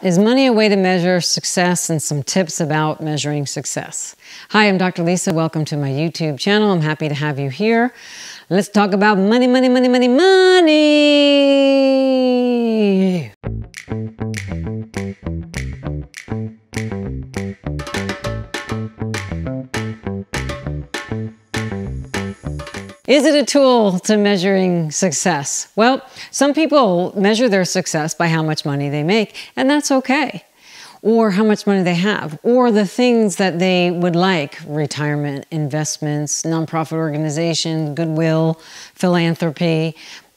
Is money a way to measure success, and some tips about measuring success? Hi, I'm Dr. Lisa. Welcome to my YouTube channel. I'm happy to have you here. Let's talk about money, money, money, money, money. Is it a tool to measuring success? Well, some people measure their success by how much money they make, and that's okay. Or how much money they have, or the things that they would like: retirement, investments, nonprofit organizations, goodwill, philanthropy,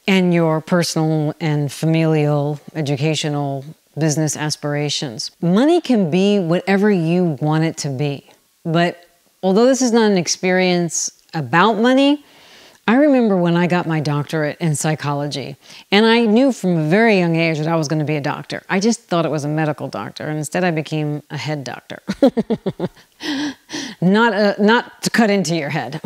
and your personal and familial, educational, business aspirations. Money can be whatever you want it to be. But although this is not an experience about money, I remember when I got my doctorate in psychology, and I knew from a very young age that I was going to be a doctor. I just thought it was a medical doctor, and instead I became a head doctor. Not to cut into your head,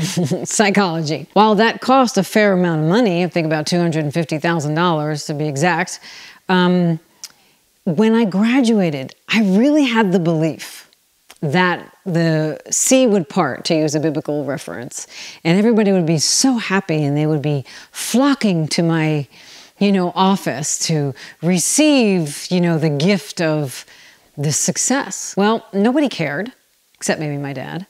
psychology. While that cost a fair amount of money, I think about $250,000 to be exact, when I graduated, I really had the belief that the sea would part, to use a biblical reference, and everybody would be so happy, and they would be flocking to my, office to receive, the gift of this success. Well, nobody cared, except maybe my dad.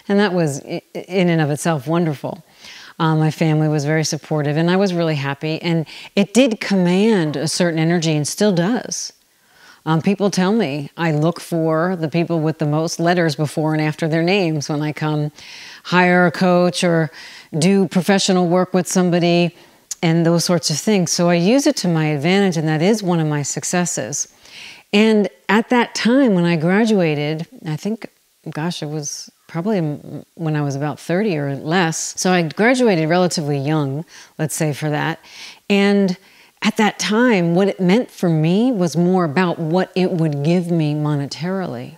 And that was, in and of itself, wonderful. My family was very supportive, and I was really happy, and it did command a certain energy, and still does. People tell me I look for the people with the most letters before and after their names when I come hire a coach or do professional work with somebody and those sorts of things. So I use it to my advantage, and that is one of my successes. And at that time when I graduated, I think, it was probably when I was about 30 or less. So I graduated relatively young, let's say, for that. And at that time, what it meant for me was more about what it would give me monetarily.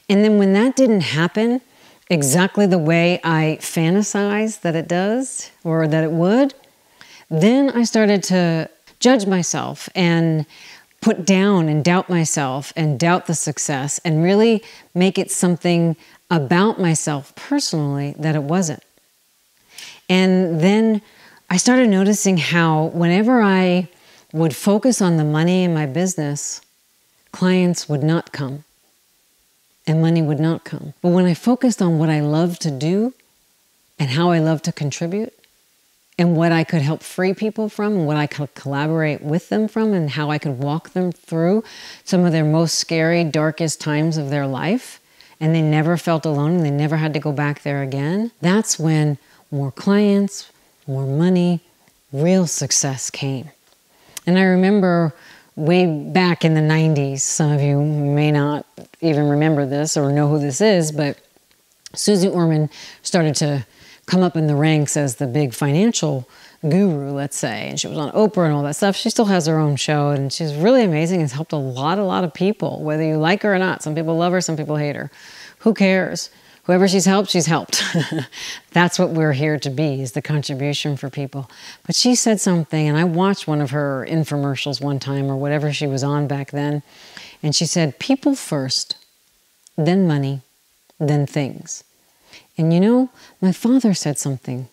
And then when that didn't happen exactly the way I fantasized that it does, or that it would, then I started to judge myself and put down and doubt myself and doubt the success and really make it something about myself personally that it wasn't. And then I started noticing how whenever I would focus on the money in my business, clients would not come and money would not come. But when I focused on what I love to do and how I love to contribute and what I could help free people from and what I could collaborate with them from and how I could walk them through some of their most scary, darkest times of their life, and they never felt alone and they never had to go back there again, that's when more clients, more money, real success came. And I remember way back in the 90s, some of you may not even remember this or know who this is, but Susie Orman started to come up in the ranks as the big financial guru, let's say. And she was on Oprah and all that stuff. She still has her own show, and she's really amazing. Has helped a lot of people, whether you like her or not. Some people love her, some people hate her. Who cares? Whoever she's helped, she's helped. That's what we're here to be, is the contribution for people. But she said something, and I watched one of her infomercials one time, or whatever she was on back then, and she said, people first, then money, then things. And my father said something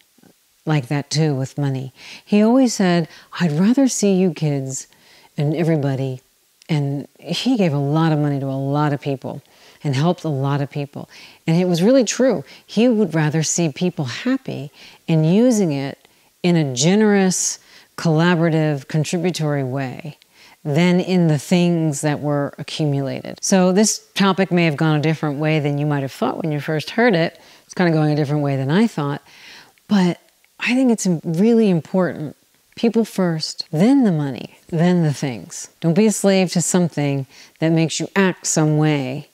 like that too with money. He always said, I'd rather see you kids and everybody, and he gave a lot of money to a lot of people and helped a lot of people. And it was really true. He would rather see people happy and using it in a generous, collaborative, contributory way than in the things that were accumulated. So this topic may have gone a different way than you might have thought when you first heard it. It's kind of going a different way than I thought. But I think it's really important. People first, then the money, then the things. Don't be a slave to something that makes you act some way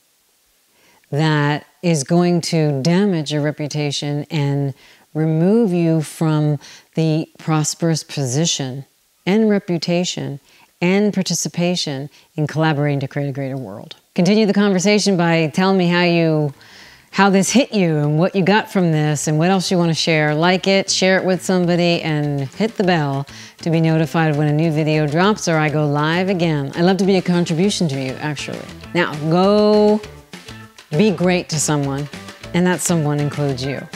that is going to damage your reputation and remove you from the prosperous position and reputation and participation in collaborating to create a greater world. Continue the conversation by telling me how you how this hit you and what you got from this and what else you want to share. Like it, share it with somebody, and hit the bell to be notified when a new video drops or I go live again. I love to be a contribution to you, actually. Now, go be great to someone, and that someone includes you.